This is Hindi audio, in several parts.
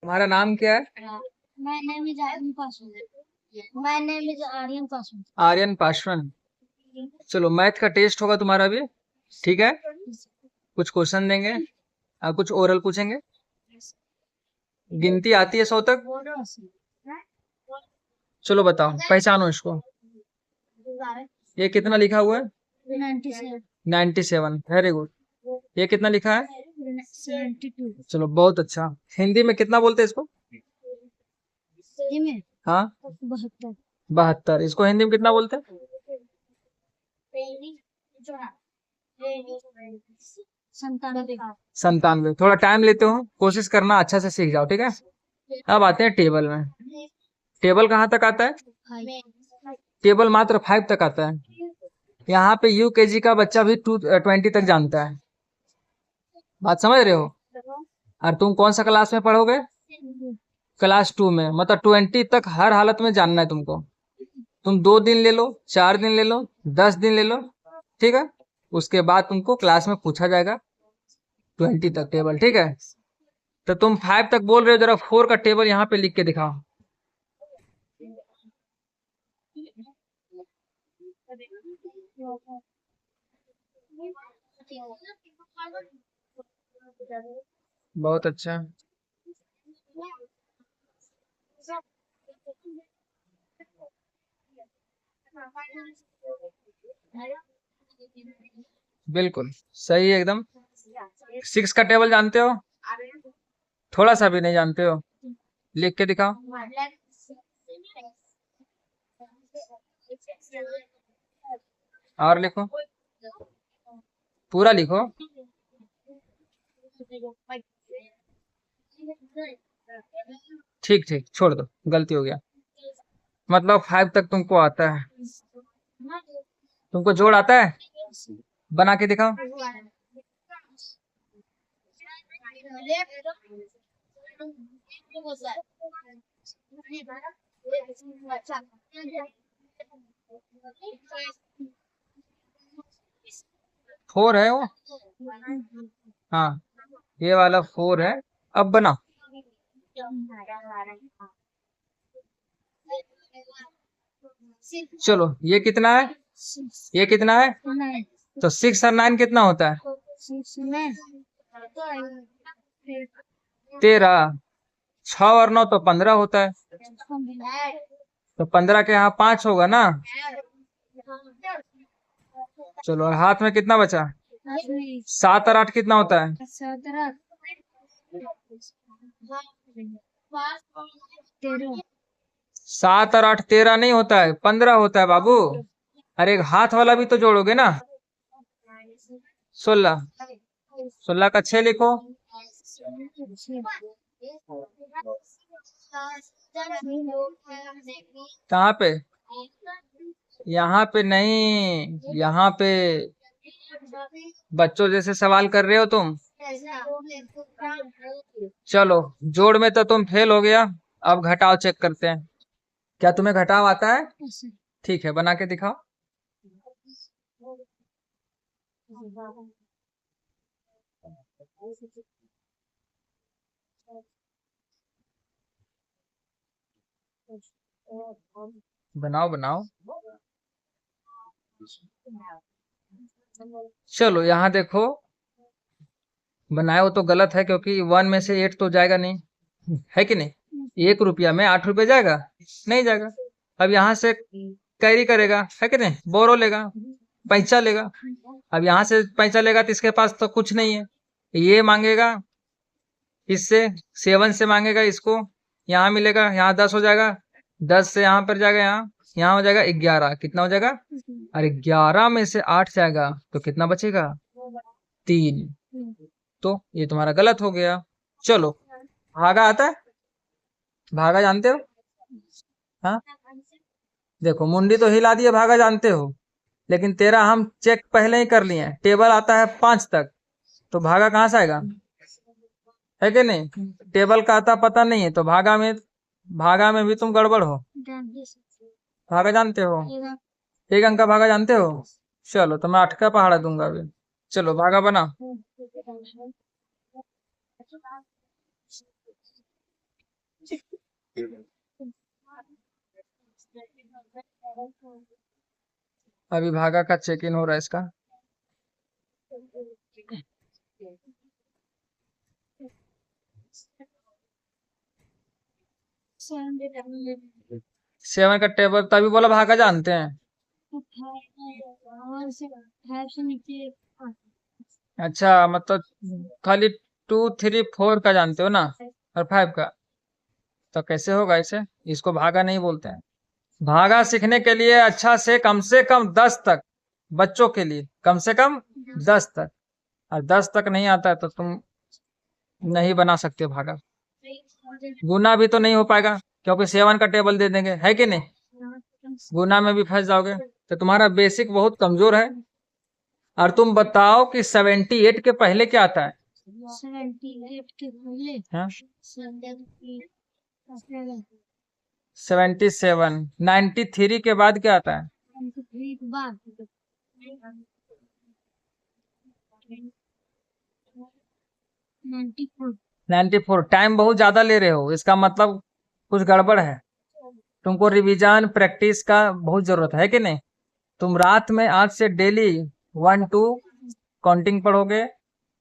तुम्हारा नाम क्या है? My name is Aryan Paswan. My name is Aryan Paswan. Aryan Paswan. चलो मैथ का टेस्ट होगा तुम्हारा भी। ठीक है, कुछ क्वेश्चन देंगे, कुछ ओरल पूछेंगे। गिनती आती है 100 तक? चलो बताओ, पहचानो इसको। ये कितना लिखा हुआ है? 97. 97। Very good. ये कितना लिखा है? 72. चलो बहुत अच्छा। हिंदी में कितना बोलते हैं इसको? सही में हाँ, 72. 72। इसको हिंदी में कितना बोलते हैं? संतानवे. 97। थोड़ा टाइम लेते हो, कोशिश करना अच्छा से सीख जाओ, ठीक है। अब आते हैं टेबल में। टेबल कहाँ तक आता है? टेबल मात्र 5 तक आता है। यहाँ पे यूकेजी का बच्चा भी 20 तक जानता है। बात समझ रहे हो? और तुम कौन सा क्लास में पढ़ोगे? क्लास 2 में, मतलब 20 तक हर हालत में जानना है तुमको। तुम 2 दिन ले लो, 4 दिन ले लो, 10 दिन ले लो, ठीक है। उसके बाद तुमको क्लास में पूछा जाएगा 20 तक टेबल, ठीक है। तो तुम 5 तक बोल रहे हो, जरा 4 का टेबल यहाँ पे लिख के दिखाओ। बहुत अच्छा। बिल्कुल सही है एकदम। 6 का टेबल जानते हो? थोड़ा सा भी नहीं जानते हो? लिख के दिखाओ। और लिखो, पूरा लिखो। ठीक ठीक, छोड़ दो, गलती हो गया। मतलब 5 तक तुमको आता है। तुमको जोड़ आता है? बना के दिखाओ। फोर है वो? हाँ, ये वाला 4 है। अब बनाओ। चलो, ये कितना है? ये कितना है? तो 6 और 9 कितना होता है? 13। 6 और 9 तो 15 होता है। तो 15 के यहाँ 5 होगा ना। चलो, और हाथ में कितना बचा? 7 और 8 कितना होता है? 7 और 8 13 नहीं होता है, 15 होता है बाबू। अरे एक हाथ वाला भी तो जोड़ोगे ना। 16। 16 का 6 लिखो। कहाँ पे? यहाँ पे नहीं, यहाँ पे। बच्चों जैसे सवाल कर रहे हो तुम। चलो, जोड़ में तो तुम फेल हो गया। अब घटाव चेक करते हैं। क्या तुम्हें घटाव आता है? ठीक है, बना के दिखाओ। बनाओ बनाओ। चलो यहाँ देखो, बनाए हो तो गलत है, क्योंकि 1 में से 8 तो जाएगा नहीं, है कि नहीं। 1 रुपया में 8 रुपये जाएगा? नहीं जाएगा। अब यहाँ से कैरी करेगा, है कि नहीं, बोरो लेगा, पैसा लेगा। अब यहाँ से पैसा लेगा तो इसके पास तो कुछ नहीं है। ये मांगेगा इससे, 7 से मांगेगा इसको। यहाँ मिलेगा, यहाँ 10 हो जाएगा। 10 से यहाँ पर जाएगा, यहाँ हो जाएगा 11। कितना हो जाएगा? अरे 11 में से 8 जाएगा तो कितना बचेगा? 3। तो ये तुम्हारा गलत हो गया। चलो, भागा आता है? भागा जानते हो? हाँ, देखो मुंडी तो हिला दिए, भागा जानते हो। लेकिन तेरा हम चेक पहले ही कर लिए हैं, टेबल आता है 5 तक, तो भागा कहाँ से आएगा? है कि नहीं? टेबल का आता पता नहीं है तो भागा में भी तुम गड़बड़ हो। भागा जानते हो? 1 अंक का भागा जानते हो? चलो, तो मैं 8 का पहाड़ा दूंगा अभी। चलो, भागा बना। अभी भागा का चेक इन हो रहा है इसका। सेवन का टेबल तभी बोला भागा जानते हैं। अच्छा मतलब खाली 2 3 4 का जानते हो ना, और 5 का, तो कैसे होगा इसे? इसको भागा नहीं बोलते हैं। भागा सीखने के लिए अच्छा से कम 10 तक, बच्चों के लिए कम से कम 10 तक, और 10 तक नहीं आता है तो तुम नहीं बना सकते भागा। गुना भी तो नहीं हो पाएगा क्योंकि 7 का टेबल दे देंगे, है कि नहीं? गुना में भी फंस जाओगे, तो तुम्हारा बेसिक बहुत कमजोर है। और तुम बताओ कि 78 के पहले क्या आता है? 78 के पहले हाँ? 77 93 के बाद क्या आता है? 93 के बाद 94 94। टाइम बहुत ज्यादा ले रहे हो, इसका मतलब कुछ गड़बड़ है। तुमको रिवीजन प्रैक्टिस का बहुत जरूरत है कि नहीं? तुम रात में आज से डेली 1 2 काउंटिंग पढ़ोगे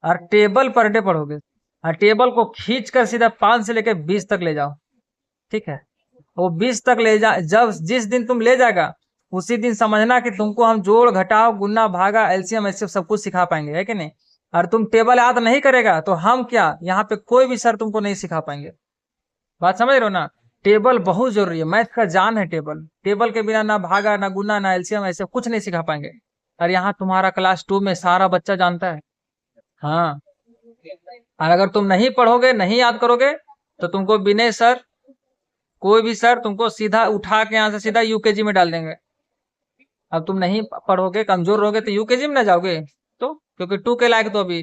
और टेबल पर डे पढ़ोगे, और टेबल को खींच कर सीधा 5 से लेकर 20 तक ले जाओ, ठीक है? वो 20 तक ले जा, जब जिस दिन तुम ले जाएगा उसी दिन समझना कि तुमको हम जोड़ घटाव गुना भागा एलसीएम एचसीएफ सब कुछ सिखा पाएंगे, है कि नहीं? और तुम टेबल याद नहीं करेगा तो हम क्या, यहाँ पे कोई भी सर तुमको नहीं सिखा पाएंगे। बात समझ रहे हो ना? टेबल बहुत जरूरी है, मैथ का जान है टेबल। टेबल के बिना ना भागा ना गुना ना एलसीएम ऐसे कुछ नहीं सिखा पाएंगे। और यहाँ तुम्हारा क्लास 2 में सारा बच्चा जानता है। हाँ, और अगर तुम नहीं पढ़ोगे नहीं याद करोगे तो तुमको विनय सर, कोई भी सर तुमको सीधा उठा के यहाँ से सीधा यूकेजी में डाल देंगे। अब तुम नहीं पढ़ोगे, कमजोर रहोगे तो यूकेजी में ना जाओगे, तो क्योंकि 2 के लायक तो अभी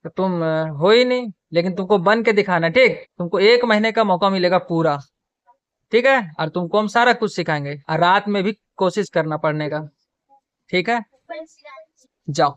तो तुम हो ही नहीं। लेकिन तुमको बन के दिखाना, ठीक? तुमको 1 महीने का मौका मिलेगा पूरा, ठीक है? और तुमको हम सारा कुछ सिखाएंगे, और रात में भी कोशिश करना पढ़ने का, ठीक है? जाओ।